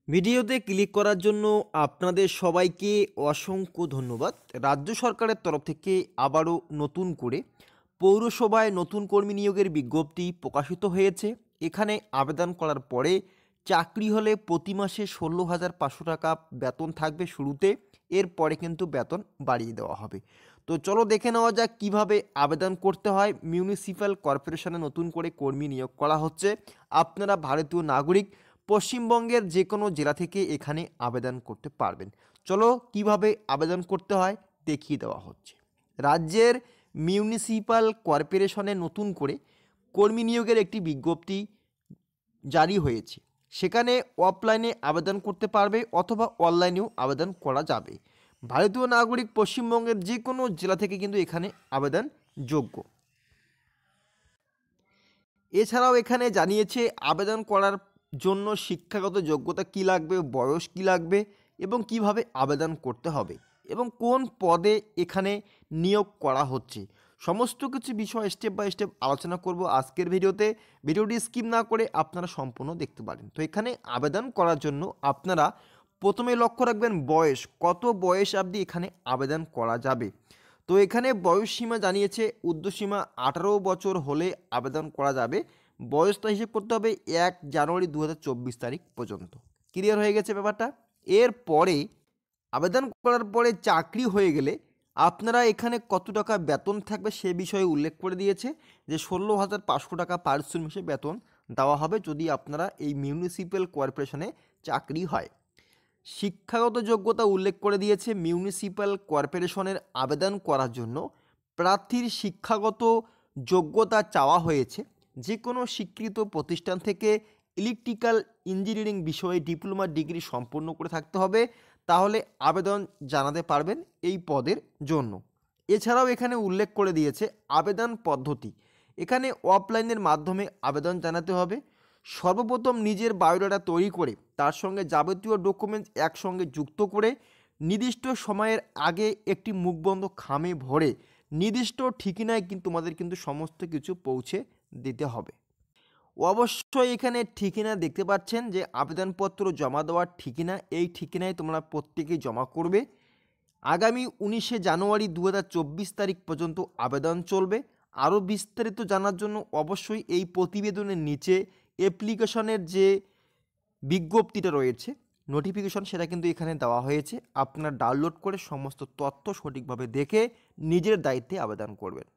ভিডিওতে ক্লিক করার জন্য আপনাদের সবাইকে অসংখ্য ধন্যবাদ। রাজ্য সরকারের তরফ থেকে আবারও নতুন করে পৌরসভায় নতুন কর্মী নিয়োগের বিজ্ঞপ্তি প্রকাশিত হয়েছে। এখানে আবেদন করার পরে চাকরি হলে প্রতি মাসে 16,500 টাকা বেতন থাকবে শুরুতে, এরপরে কিন্তু বেতন বাড়িয়ে দেওয়া হবে। তো চলো দেখে নেওয়া যাক কীভাবে আবেদন করতে হয়। মিউনিসিপ্যাল কর্পোরেশনে নতুন করে কর্মী নিয়োগ করা হচ্ছে। আপনারা ভারতীয় নাগরিক, পশ্চিমবঙ্গের যে কোনো জেলা থেকে এখানে আবেদন করতে পারবেন। চলো কিভাবে আবেদন করতে হয় দেখিয়ে দেওয়া হচ্ছে। রাজ্যের মিউনিসিপ্যাল কর্পোরেশনে নতুন করে কর্মী নিয়োগের একটি বিজ্ঞপ্তি জারি হয়েছে। সেখানে অফলাইনে আবেদন করতে পারবে অথবা অনলাইনেও আবেদন করা যাবে। ভারতীয় নাগরিক পশ্চিমবঙ্গের যে কোনো জেলা থেকে কিন্তু এখানে আবেদন যোগ্য। এছাড়াও এখানে জানিয়েছে আবেদন করার জন্য শিক্ষাগত যোগ্যতা কী লাগবে, বয়স কী লাগবে এবং কিভাবে আবেদন করতে হবে এবং কোন পদে এখানে নিয়োগ করা হচ্ছে। সমস্ত কিছু বিষয় স্টেপ বাই স্টেপ আলোচনা করব আজকের ভিডিওতে। ভিডিওটি স্কিপ না করে আপনারা সম্পূর্ণ দেখতে পারেন। তো এখানে আবেদন করার জন্য আপনারা প্রথমে লক্ষ্য রাখবেন বয়স, কত বয়স অবধি এখানে আবেদন করা যাবে। তো এখানে বয়স সীমা জানিয়েছে, ঊর্ধ্বসীমা 18 বছর হলে আবেদন করা যাবে। বয়সটা হিসেব করতে হবে 1 জানুয়ারি 2024 তারিখ পর্যন্ত। ক্লিয়ার হয়ে গেছে ব্যাপারটা। এরপরে আবেদন করার পরে চাকরি হয়ে গেলে আপনারা এখানে কত টাকা বেতন থাকবে সে বিষয়ে উল্লেখ করে দিয়েছে যে 16,500 টাকা পারিশ্রমিক বেতন দেওয়া হবে যদি আপনারা এই মিউনিসিপ্যাল কর্পোরেশনে চাকরি হয়। শিক্ষাগত যোগ্যতা উল্লেখ করে দিয়েছে। মিউনিসিপ্যাল কর্পোরেশনের আবেদন করার জন্য প্রার্থীর শিক্ষাগত যোগ্যতা চাওয়া হয়েছে যে কোনো স্বীকৃত প্রতিষ্ঠান থেকে ইলেকট্রিক্যাল ইঞ্জিনিয়ারিং বিষয়ে ডিপ্লোমা ডিগ্রি সম্পন্ন করে থাকতে হবে, তাহলে আবেদন জানাতে পারবেন এই পদের জন্য। এছাড়াও এখানে উল্লেখ করে দিয়েছে আবেদন পদ্ধতি। এখানে অফলাইনের মাধ্যমে আবেদন জানাতে হবে। সর্বপ্রথম নিজের বায়োডাটা তৈরি করে তার সঙ্গে যাবতীয় ডকুমেন্টস একসঙ্গে যুক্ত করে নির্দিষ্ট সময়ের আগে একটি মুখবন্ধ খামে ভরে নির্দিষ্ট ঠিকানায় কিন্তু তোমাদের কিন্তু সমস্ত কিছু পৌঁছে দিতে হবে। অবশ্যই এখানে ঠিকানা দেখতে পাচ্ছেন যে আবেদনপত্র জমা দেওয়ার ঠিকানা, এই ঠিকানায় তোমরা প্রত্যেকেই জমা করবে। আগামী 19শে জানুয়ারি 2024 তারিখ পর্যন্ত আবেদন চলবে। আরও বিস্তারিত জানার জন্য অবশ্যই এই প্রতিবেদনের নিচে অ্যাপ্লিকেশনের যে বিজ্ঞপ্তিটা রয়েছে, নোটিফিকেশন, সেটা কিন্তু এখানে দেওয়া হয়েছে। আপনারা ডাউনলোড করে সমস্ত তথ্য সঠিকভাবে দেখে নিজের দায়িত্বে আবেদন করবেন।